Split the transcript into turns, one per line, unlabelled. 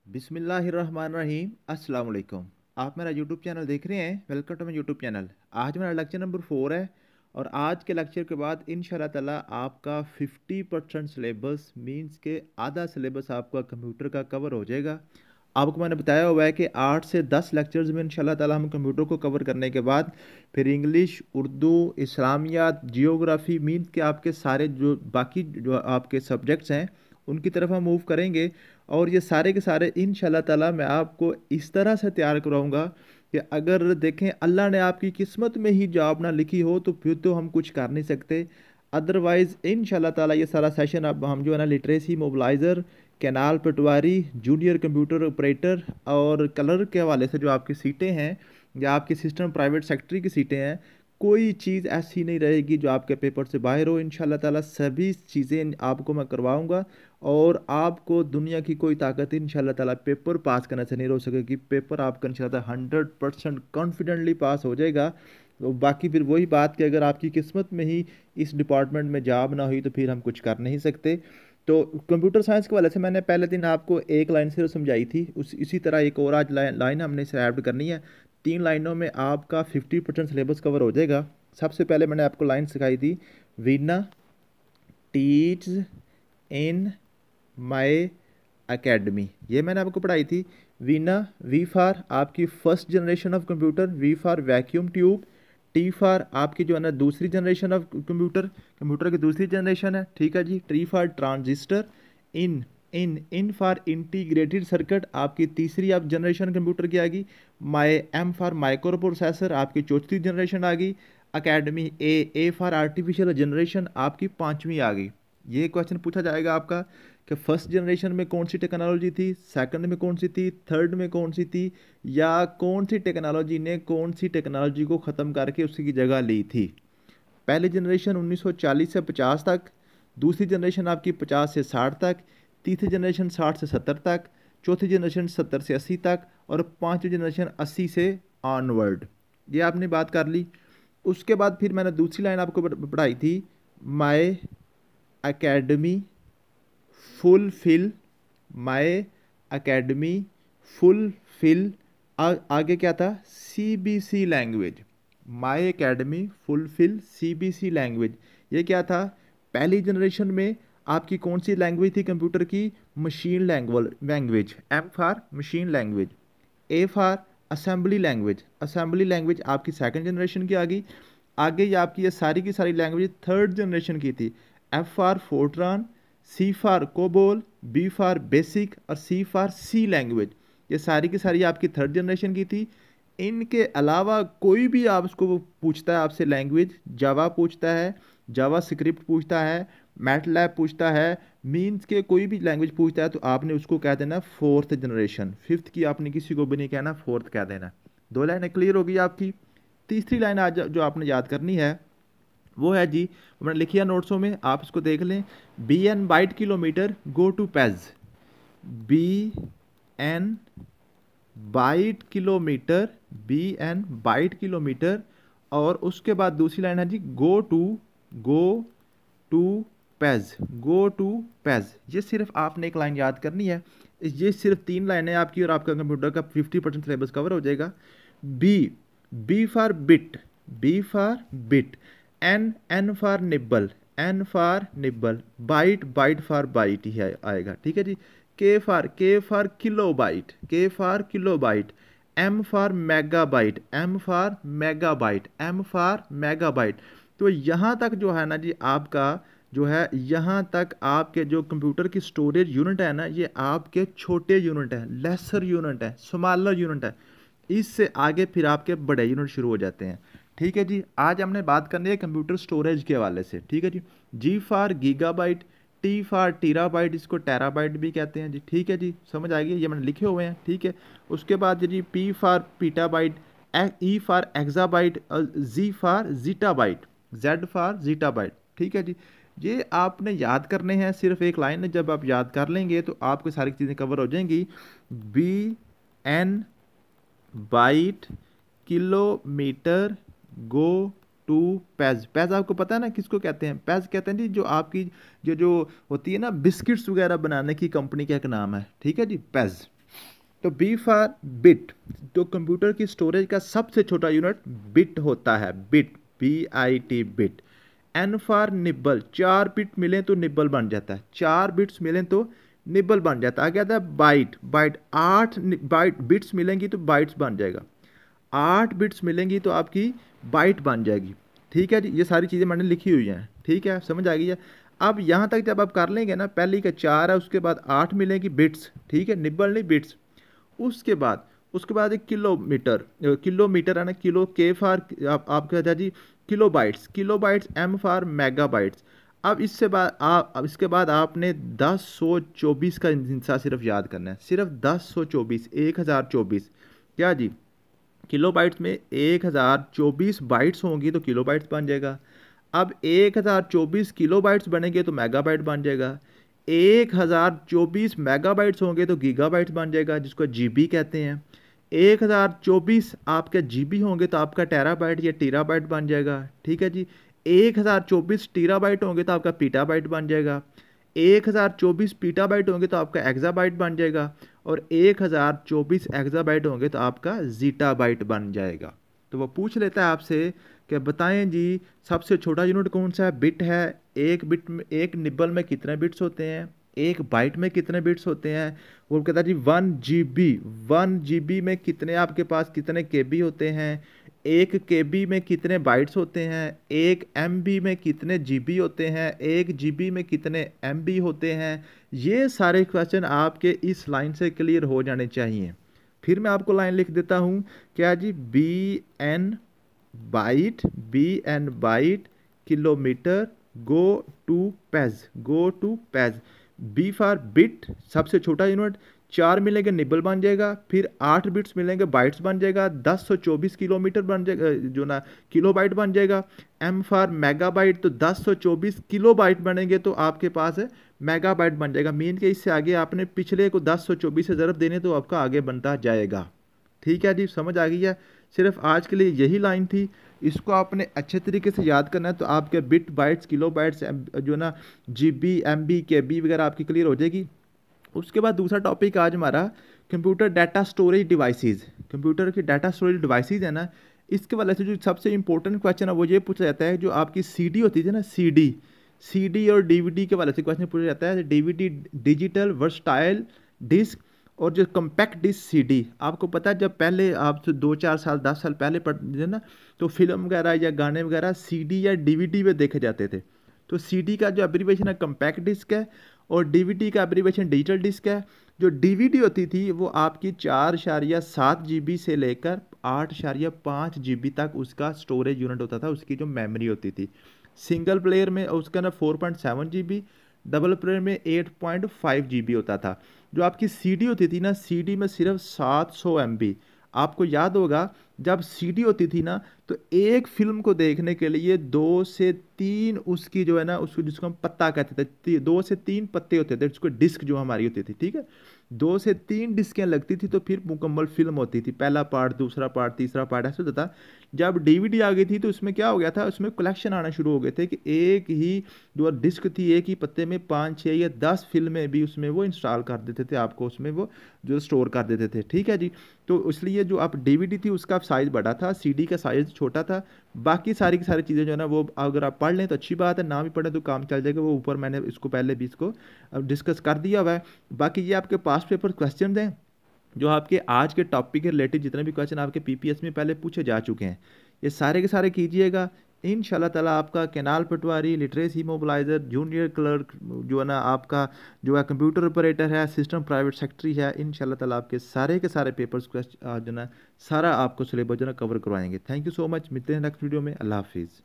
बिस्मिल्लाहिर्रहमानिर्रहीम अस्सलाम वालेकुम। आप मेरा यूट्यूब चैनल देख रहे हैं। Welcome to my YouTube channel. आज मेरा लेक्चर नंबर 4 है और आज के लेक्चर के बाद इंशाल्लाह ताला आपका 50% सिलेबस मींस के आधा सिलेबस आपका कंप्यूटर का कवर हो जाएगा। आपको मैंने बताया हुआ है कि 8 से 10 लेक्चर्स में इंशाल्लाह ताला हम कंप्यूटर को कवर करने के बाद फिर इंग्लिश, उर्दू, इस्लामियात, जियोग्राफी मींस के आपके सारे जो बाकी जो आपके सब्जेक्ट्स हैं उनकी तरफ हम मूव करेंगे। और ये सारे के सारे इंशाल्लाह ताला मैं आपको इस तरह से तैयार कराऊंगा कि अगर देखें अल्लाह ने आपकी किस्मत में ही जॉब ना लिखी हो तो फिर तो हम कुछ कर नहीं सकते। अदरवाइज़ इंशाल्लाह ताला ये सारा सेशन अब हम जो है ना लिटरेसी मोबलाइज़र, कैनाल पटवारी, जूनियर कंप्यूटर ऑपरेटर और कलर के हवाले से जो आपकी सीटें हैं या आपके सिस्टम प्राइवेट सेक्रेटरी की सीटें हैं, कोई चीज़ ऐसी नहीं रहेगी जो आपके पेपर से बाहर हो। इंशाल्लाह ताला सभी चीज़ें आपको मैं करवाऊंगा और आपको दुनिया की कोई ताकत इंशाल्लाह ताला पेपर पास करने से नहीं रोक सकेगी। पेपर आपका इंशाल्लाह 100% कॉन्फिडेंटली पास हो जाएगा। तो बाकी फिर वही बात कि अगर आपकी किस्मत में ही इस डिपार्टमेंट में जॉब ना हुई तो फिर हम कुछ कर नहीं सकते। तो कंप्यूटर साइंस के वाले से मैंने पहले दिन आपको एक लाइन से समझाई थी, इसी तरह एक और आज लाइन हमने इसे ऐड करनी है। 3 लाइनों में आपका 50% सिलेबस कवर हो जाएगा। सबसे पहले मैंने आपको लाइन सिखाई थी, Veena teach in my academy. ये मैंने आपको पढ़ाई थी। वीना, वी फॉर आपकी first generation of computer, V for vacuum tube, T for आपकी जो है ना दूसरी जनरेशन ऑफ कंप्यूटर की दूसरी जनरेशन है, ठीक है जी। टी फॉर ट्रांजिस्टर, इन इन फॉर इंटीग्रेटेड सर्किट आपकी तीसरी आप जनरेशन कंप्यूटर की आ गई। एम फॉर माइक्रो प्रोसेसर आपकी चौथी जनरेशन आ गई। Academy, A for artificial generation आपकी पांचवी आ गई। ये क्वेश्चन पूछा जाएगा आपका कि फर्स्ट जनरेशन में कौन सी टेक्नोलॉजी थी, सेकंड में कौन सी थी, थर्ड में कौन सी थी, या कौन सी टेक्नोलॉजी ने कौन सी टेक्नोलॉजी को ख़त्म करके उसकी जगह ली थी। पहली जनरेशन 1940 से 50 तक, दूसरी जनरेशन आपकी 50 से 60 तक, तीसरी जनरेशन 60 से 70 तक, चौथी जनरेशन 70 से 80 तक और पांचवी जनरेशन 80 से ऑनवर्ड। ये आपने बात कर ली। उसके बाद फिर मैंने दूसरी लाइन आपको पढ़ाई थी, my academy fulfil, my academy fulfil, आगे क्या था, CBC language. My academy fulfil CBC language. ये क्या था, पहली जनरेशन में आपकी कौन सी लैंग्वेज थी कंप्यूटर की, machine language, M for machine language. A for assembly language, assembly language आपकी सेकंड जनरेशन की आ गई। आगे ये आपकी ये सारी की सारी लैंग्वेज थर्ड जनरेशन की थी। F for Fortran, C for COBOL, B for BASIC और सी फॉर सी लैंग्वेज। ये सारी की सारी आपकी थर्ड जनरेशन की थी। इनके अलावा कोई भी आप उसको पूछता है आपसे लैंग्वेज, जावा पूछता है, जावा स्क्रिप्ट पूछता है, मैटलैब पूछता है, मीन्स के कोई भी लैंग्वेज पूछता है तो आपने उसको कह देना फोर्थ जनरेशन। फिफ्थ की आपने किसी को भी नहीं कहना, फोर्थ कह देना। 2 लाइनें क्लियर होगी आपकी। तीसरी लाइन आज जो आपने याद करनी है वो है जी, मैंने लिखी है नोट्सों में, आप इसको देख लें। B N byte kilometre go to page, B N byte kilometre, B N byte kilometre. और उसके बाद दूसरी लाइन है जी, go to page, go to page. ये सिर्फ आपने एक लाइन याद करनी है। ये सिर्फ 3 लाइनें आपकी और आपका कंप्यूटर का 50% सिलेबस कवर हो जाएगा। B for bit, B for bit. N for nibble, N for nibble. Byte for byte ही आएगा, ठीक है जी। K for kilo byte, K for kilo byte. M for megabyte, M for megabyte, M for megabyte. तो यहाँ तक जो है ना जी आपका जो है, यहाँ तक आपके जो कंप्यूटर की स्टोरेज यूनिट है ना, ये आपके छोटे यूनिट है, लेसर यूनिट है, स्मॉलर यूनिट है। इससे आगे फिर आपके बड़े यूनिट शुरू हो जाते हैं, ठीक है जी। आज हमने बात करनी है कंप्यूटर स्टोरेज के हवाले से, ठीक है जी। जी फॉर गीगाबाइट, टी फॉर टीराबाइट, इसको टेराबाइट भी कहते हैं जी, ठीक है जी, समझ आ गई। ये मैंने लिखे हुए हैं, ठीक है। उसके बाद जी P for petabyte, E for exabyte, G for zettabyte, Z for zettabyte, ठीक है जी। ये आपने याद करने हैं, सिर्फ एक लाइन है, जब आप याद कर लेंगे तो आपको सारी चीज़ें कवर हो जाएंगी। B N byte kilometre go to page. Page आपको पता है ना किसको कहते हैं, पेज कहते हैं जी जो आपकी जो जो होती है ना बिस्किट्स वगैरह बनाने की कंपनी का एक नाम है, ठीक है जी, पेज। तो बी फॉर बिट, तो कंप्यूटर की स्टोरेज का सबसे छोटा यूनिट बिट होता है, bit, BIT bit. N for nibble, 4 bit मिले तो निब्बल बन जाता है, 4 बिट्स मिले तो निब्बल बन जाता है। आ गया था बाइट, बाइट 8 बाइट बिट्स मिलेंगी तो बाइट्स बन जाएगा, 8 बिट्स मिलेंगी तो आपकी बाइट बन जाएगी। ठीक है जी, ये सारी चीज़ें मैंने लिखी हुई हैं, ठीक है, समझ आ गई है। अब यहाँ तक जब आप कर लेंगे ना, पहले का 4 है, उसके बाद 8 मिलेंगी बिट्स, ठीक है, निब्बल नहीं बिट्स। उसके बाद एक किलोमीटर, किलोमीटर है ना, किलो, के फॉर आप क्या था जी, kilobytes, kilobytes, M for megabytes. अब इसके बाद आपने 1024 का हिस्सा सिर्फ याद करना है, सिर्फ 1024, 1024, क्या जी, किलोबाइट्स में 1024 बाइट्स होंगी तो किलोबाइट्स बन जाएगा। अब 1024 किलोबाइट्स बनेंगे तो मेगाबाइट बन जाएगा, 1024 मेगाबाइट्स होंगे तो गीगाबाइट्स बन जाएगा, जिसको जीबी कहते हैं। 1024 आपके जीबी होंगे तो आपका टेराबाइट या टीराबाइट बन जाएगा, ठीक है जी। 1024 टीराबाइट होंगे तो आपका पीटाबाइट बन जाएगा, 1024 पीटाबाइट होंगे तो आपका एक्साबाइट बन जाएगा, और 1024 एक्साबाइट होंगे तो आपका जीटाबाइट बन जाएगा। तो वो पूछ लेता है आपसे कि बताएं जी सबसे छोटा यूनिट कौन सा है, बिट है। एक बिट में, एक निब्बल में कितने बिट्स होते हैं, एक बाइट में कितने बिट्स होते हैं। वो कहता है जी 1 GB, 1 GB में कितने आपके पास कितने KB होते हैं, 1 KB में कितने बाइट्स होते हैं, 1 MB में कितने GB होते हैं, 1 GB में कितने MB होते हैं। ये सारे क्वेश्चन आपके इस लाइन से क्लियर हो जाने चाहिए। फिर मैं आपको लाइन लिख देता हूँ, क्या जी, BN byte, BN byte, kilometre, go to page, go to page. B for bit, सबसे छोटा यूनिट, 4 मिलेंगे निबल बन जाएगा, फिर 8 बिट्स मिलेंगे बाइट्स बन जाएगा, 1024 किलोमीटर बन जाएगा, जो ना किलोबाइट बन जाएगा। एम फॉर मेगाबाइट, तो 1024 किलोबाइट बनेंगे तो आपके पास है मेगाबाइट बन जाएगा। मीन के इससे आगे आपने पिछले को 1024 से ज़रब देने तो आपका आगे बनता जाएगा। ठीक है जी, समझ आ गई है। सिर्फ आज के लिए यही लाइन थी, इसको आपने अच्छे तरीके से याद करना है तो आपके बिट बाइट्स किलो बाइट्स जो ना GB MB KB वगैरह आपकी क्लियर हो जाएगी। उसके बाद दूसरा टॉपिक आज हमारा computer data storage devices. Computer की डाटा स्टोरेज डिवाइसेस है ना, इसके वाले से जो सबसे इंपॉर्टेंट क्वेश्चन है वो ये पूछा जाता है, जो आपकी CD होती थी ना, CD और DVD के वाले से क्वेश्चन पूछा जाता है। DVD डिजिटल वर्सटाइल डिस्क, और जो कम्पैक्ट डिस्क CD, आपको पता है जब पहले आप 2-4 साल 10 साल पहले पढ़ते थे ना, तो फिल्म वगैरह या गाने वगैरह CD या DVD में देखे जाते थे। तो CD का जो एब्रीवेशन है कम्पैक्ट डिस्क है, और DVD का एब्रीवेशन डिजिटल डिस्क है। जो DVD होती थी वो आपकी 4.7 GB से लेकर 8.5 GB तक उसका स्टोरेज यूनिट होता था, उसकी जो मेमोरी होती थी। सिंगल प्लेयर में उसका ना 4.7 GB, डबल प्लेयर में 8.5 GB होता था। जो आपकी CD होती थी ना, CD में सिर्फ 700 MB। आपको याद होगा जब CD होती थी ना, तो एक फिल्म को देखने के लिए 2 से 3 उसकी जो है ना, उसको जिसको हम पत्ता कहते थे, 2 से 3 पत्ते होते थे, जिसको डिस्क जो हमारी होती थी, ठीक है, 2 से 3 डिस्कें लगती थी तो फिर मुकम्मल फिल्म होती थी। पहला पार्ट, दूसरा पार्ट, तीसरा पार्ट, ऐसा होता था। जब DVD आ गई थी तो उसमें क्या हो गया था, उसमें कलेक्शन आना शुरू हो गए थे कि एक ही जो डिस्क थी, एक ही पत्ते में 5, 6 या 10 फिल्में भी उसमें वो इंस्टॉल कर देते थे, आपको उसमें वो जो स्टोर कर देते थे, ठीक है जी। तो इसलिए जो आप DVD थी उसका साइज़ बड़ा था, CD का साइज़ छोटा था। बाकी सारी की सारी चीज़ें जो है ना, वो अगर आप पढ़ लें तो अच्छी बात है, ना भी पढ़ें तो काम चल जाएगा। वो ऊपर मैंने इसको पहले भी इसको डिस्कस कर दिया हुआ है। बाकी ये आपके पास्ट पेपर क्वेश्चन हैं जो आपके आज के टॉपिक के रिलेटेड जितने भी क्वेश्चन आपके PPS में पहले पूछे जा चुके हैं, ये सारे के सारे कीजिएगा। इंशाल्लाह ताला आपका कैनाल पटवारी, लिटरेसी मोबिलाइज़र, जूनियर क्लर्क, जो है ना आपका जो है कंप्यूटर ऑपरेटर है, सिस्टम प्राइवेट सेक्रेटरी है, इंशाल्लाह ताला आपके सारे के सारे पेपर्स जो ना सारा आपको सिलेबस जो ना कवर करवाएंगे। थैंक यू सो मच, मिलते हैं नेक्स्ट वीडियो में। अल्लाह हाफिज़।